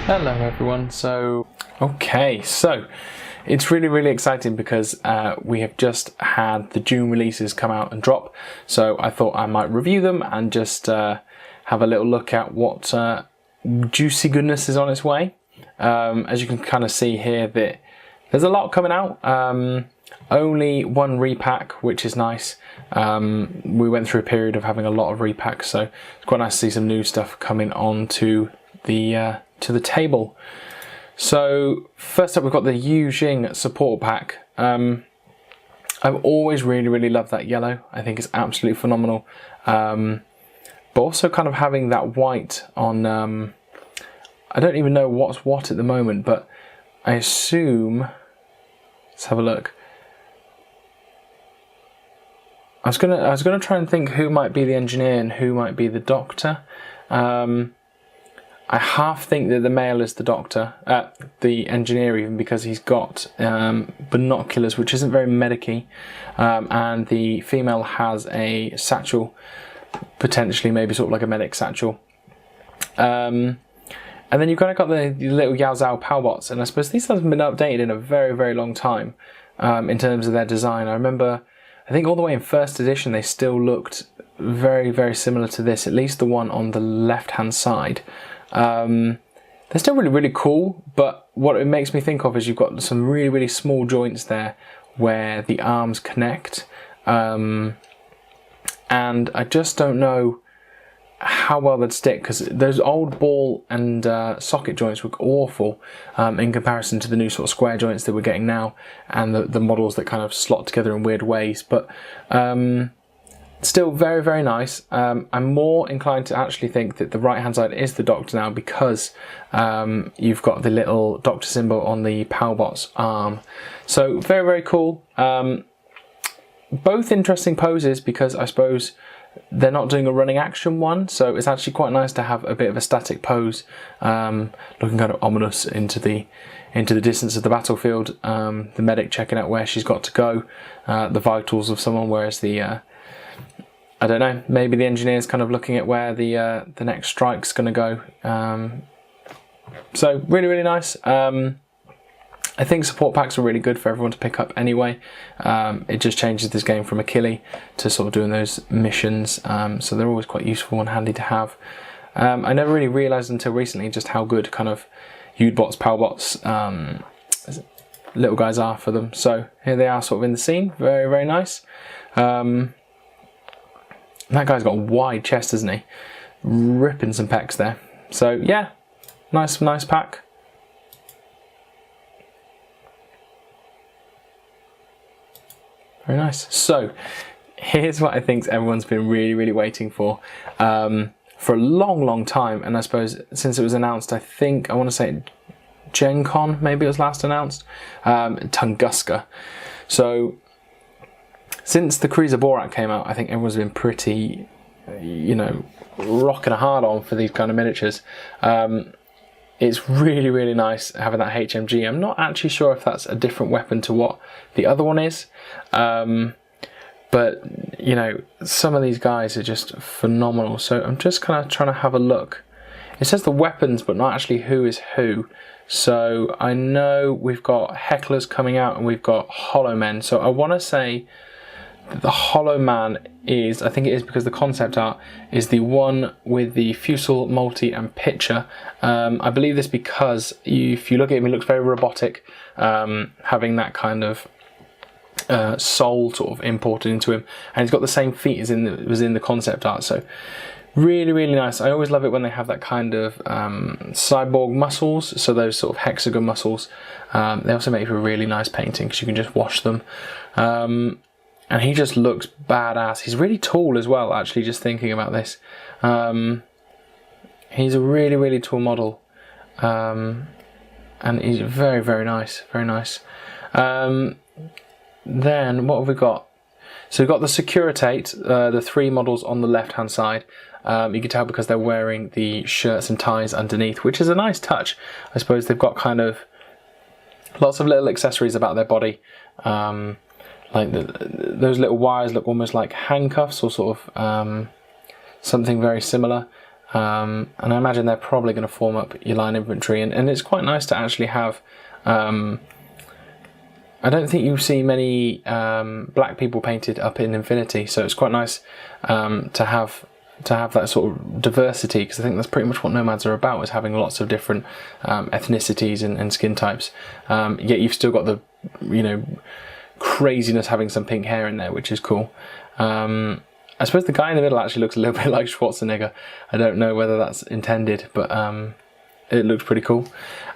Hello everyone. So it's really exciting because we have just had the June releases come out and drop, so I thought I might review them and just have a little look at what juicy goodness is on its way. As you can kind of see here, that there's a lot coming out. Only one repack, which is nice. We went through a period of having a lot of repacks, so it's quite nice to see some new stuff coming on to the table. So first up, we've got the Yu Jing support pack. I've always really loved that yellow. I think it's absolutely phenomenal. But also kind of having that white on, I don't even know what's what at the moment, but I assume, let's have a look. I was gonna try and think who might be the engineer and who might be the doctor. I half think that the male is the doctor, the engineer even, because he's got binoculars, which isn't very medic-y, and the female has a satchel, potentially maybe sort of like a medic satchel. And then you've kind of got the little Yao Zhao Palbots, and I suppose these haven't been updated in a very long time in terms of their design. I remember, I think all the way in first edition they still looked very similar to this, at least the one on the left hand side. They're still really cool, but what it makes me think of is you've got some really small joints there where the arms connect, and I just don't know how well they'd stick, because those old ball and socket joints were awful in comparison to the new sort of square joints that we're getting now, and the models that kind of slot together in weird ways. But still very nice. I'm more inclined to actually think that the right hand side is the doctor now, because you've got the little doctor symbol on the Palbot's arm. So very cool. Both interesting poses, because I suppose they're not doing a running action one, so it's actually quite nice to have a bit of a static pose, looking kind of ominous into the distance of the battlefield. The medic checking out where she's got to go, the vitals of someone, whereas the I don't know, maybe the engineer's kind of looking at where the next strike's going to go. So really nice. I think support packs are really good for everyone to pick up anyway. It just changes this game from Achille to sort of doing those missions, so they're always quite useful and handy to have. I never really realised until recently just how good kind of Udbots, Palbots, little guys are for them. So here they are sort of in the scene, very nice. That guy's got a wide chest, hasn't he? Ripping some pecs there. So yeah, nice pack. Very nice. So here's what I think everyone's been really waiting for a long time, and I suppose since it was announced, I think I want to say Gen Con, maybe it was last announced, Tunguska. So since the Cruiser Borat came out, I think everyone's been pretty, you know, rocking a hard on for these kind of miniatures. It's really nice having that HMG. I'm not actually sure if that's a different weapon to what the other one is. But, you know, some of these guys are just phenomenal. So I'm just kind of trying to have a look. It says the weapons, but not actually who is who. So I know we've got Hecklers coming out and we've got Hollow Men. So I want to say the Hollow Man is, I think it is because the concept art is the one with the Fusel, Multi and Pitcher. I believe this because if you look at him, he looks very robotic, having that kind of soul sort of imported into him, and he's got the same feet as was in the concept art. So really nice. I always love it when they have that kind of cyborg muscles, so those sort of hexagon muscles. They also make for a really nice painting because you can just wash them. And he just looks badass. He's really tall as well, actually, just thinking about this. He's a really tall model. And he's very nice, very nice. Then, what have we got? So we've got the Securitate, the three models on the left-hand side. You can tell because they're wearing the shirts and ties underneath, which is a nice touch. I suppose they've got kind of lots of little accessories about their body. Like those little wires look almost like handcuffs, or sort of something very similar. And I imagine they're probably going to form up your line infantry, and it's quite nice to actually have. I don't think you see many black people painted up in Infinity, so it's quite nice to have that sort of diversity, because I think that's pretty much what Nomads are about, is having lots of different ethnicities and skin types. Yet you've still got the, you know, craziness having some pink hair in there, which is cool. I suppose the guy in the middle actually looks a little bit like Schwarzenegger. I don't know whether that's intended, but it looks pretty cool.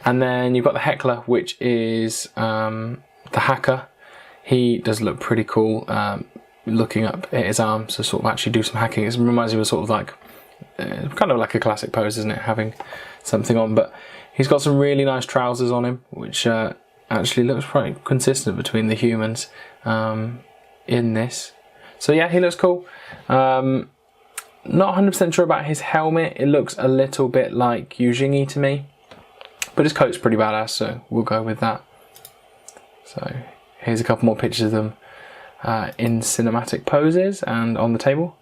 And then you've got the Heckler, which is the hacker. He does look pretty cool, looking up at his arms to sort of actually do some hacking. It reminds me of sort of like, kind of like a classic pose, isn't it, having something on. But he's got some really nice trousers on him, which actually looks quite consistent between the humans in this. So yeah, he looks cool. Not 100% sure about his helmet. It looks a little bit like Yu Jingyi to me, but his coat's pretty badass, so we'll go with that. So here's a couple more pictures of them in cinematic poses and on the table.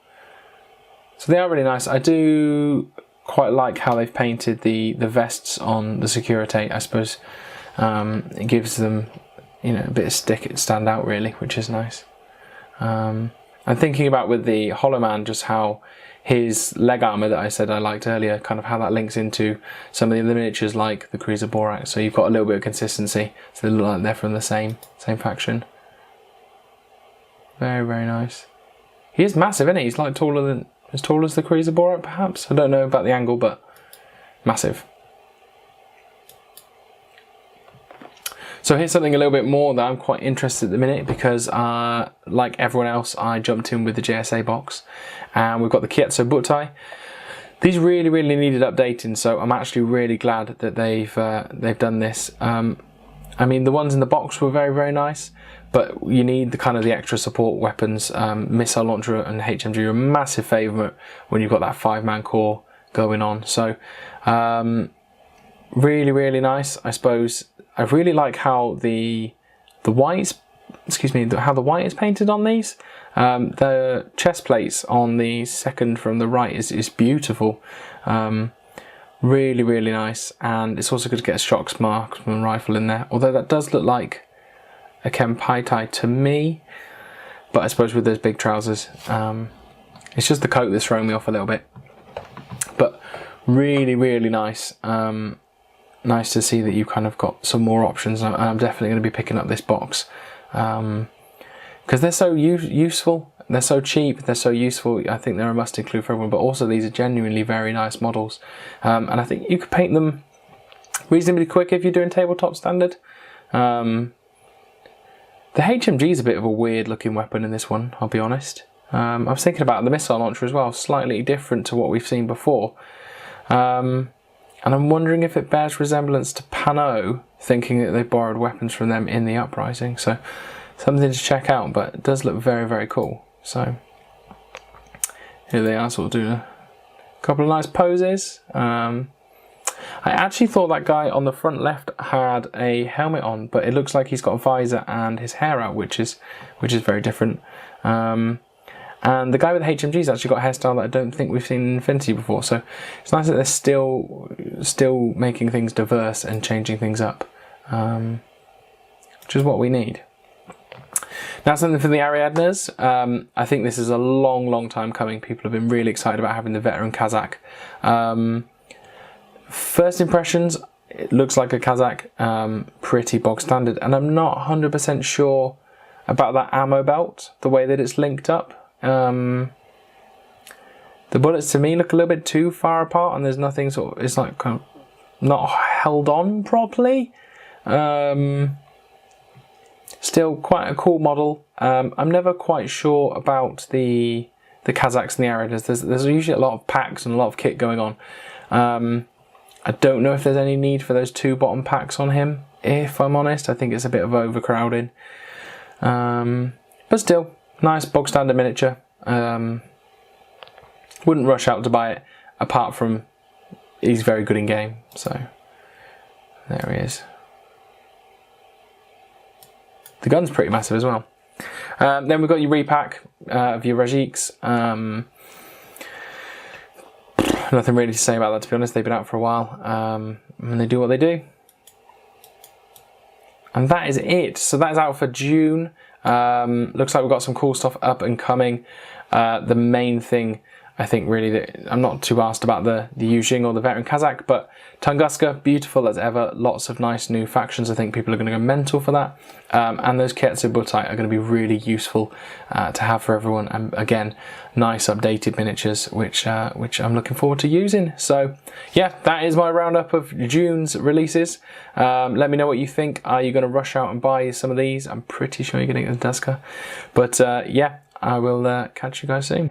So they are really nice. I do quite like how they've painted the vests on the Securite. I suppose it gives them, you know, a bit of stick, it stand out really, which is nice. I'm thinking about with the Hollow Man just how his leg armour that I said I liked earlier, kind of how that links into some of the other miniatures like the Kryza Borak. So you've got a little bit of consistency, so they look like they're from the same faction. Very, very nice. He is massive, isn't he? He's like as tall as the Kryza Borak, perhaps. I don't know about the angle, but massive. So here's something a little bit more that I'm quite interested at the minute, because like everyone else, I jumped in with the JSA box, and we've got the Kietso Butai. These really, really needed updating, so I'm actually really glad that they've done this. I mean, the ones in the box were very, very nice, but you need the kind of the extra support weapons. Missile launcher and HMG are a massive favourite when you've got that 5-man core going on. So really, really nice, I suppose. I really like how the white, how the white is painted on these. The chest plates on the second from the right is beautiful. Really, really nice, and it's also good to get a Shock's marksman rifle in there. Although that does look like a Kempaitai to me, but I suppose with those big trousers, it's just the coat that's throwing me off a little bit. But really, really nice. Nice to see that you've kind of got some more options. I'm definitely going to be picking up this box because they're so useful. They're so cheap. They're so useful. I think they're a must include for everyone. But also these are genuinely very nice models, and I think you could paint them reasonably quick if you're doing tabletop standard. The HMG is a bit of a weird looking weapon in this one, I'll be honest. I was thinking about the missile launcher as well, slightly different to what we've seen before. And I'm wondering if it bears resemblance to Pano, thinking that they borrowed weapons from them in the Uprising. So something to check out, but it does look very, very cool. So here they are, sort of doing a couple of nice poses. I actually thought that guy on the front left had a helmet on, but it looks like he's got a visor and his hair out, which is very different. And the guy with the HMG's actually got a hairstyle that I don't think we've seen in Infinity before. So it's nice that they're still making things diverse and changing things up, which is what we need. Now something for the Ariadnes. I think this is a long, long time coming. People have been really excited about having the veteran Kazakh. First impressions, it looks like a Kazakh, pretty bog standard. And I'm not 100% sure about that ammo belt, the way that it's linked up. The bullets to me look a little bit too far apart, and there's nothing sort of, it's like kind of not held on properly. Still quite a cool model. I'm never quite sure about the Kazakhs and the Ariadnes. There's usually a lot of packs and a lot of kit going on. I don't know if there's any need for those 2 bottom packs on him, if I'm honest. I think it's a bit of overcrowding. But still, nice bog standard miniature. Wouldn't rush out to buy it, apart from he's very good in game. So there he is. The gun's pretty massive as well. Then we've got your repack of your Rajiks. Nothing really to say about that, to be honest. They've been out for a while, and they do what they do. And that is it. So that's out for June. Looks like we've got some cool stuff up and coming. The main thing, I think, really, that I'm not too asked about the Yujing or the Veteran Kazakh, but Tunguska, beautiful as ever. Lots of nice new factions. I think people are going to go mental for that. And those Ketsu Butai are going to be really useful to have for everyone. And again, nice updated miniatures, which I'm looking forward to using. So yeah, that is my roundup of June's releases. Let me know what you think. Are you going to rush out and buy some of these? I'm pretty sure you're going to get the Tuska. But yeah, I will catch you guys soon.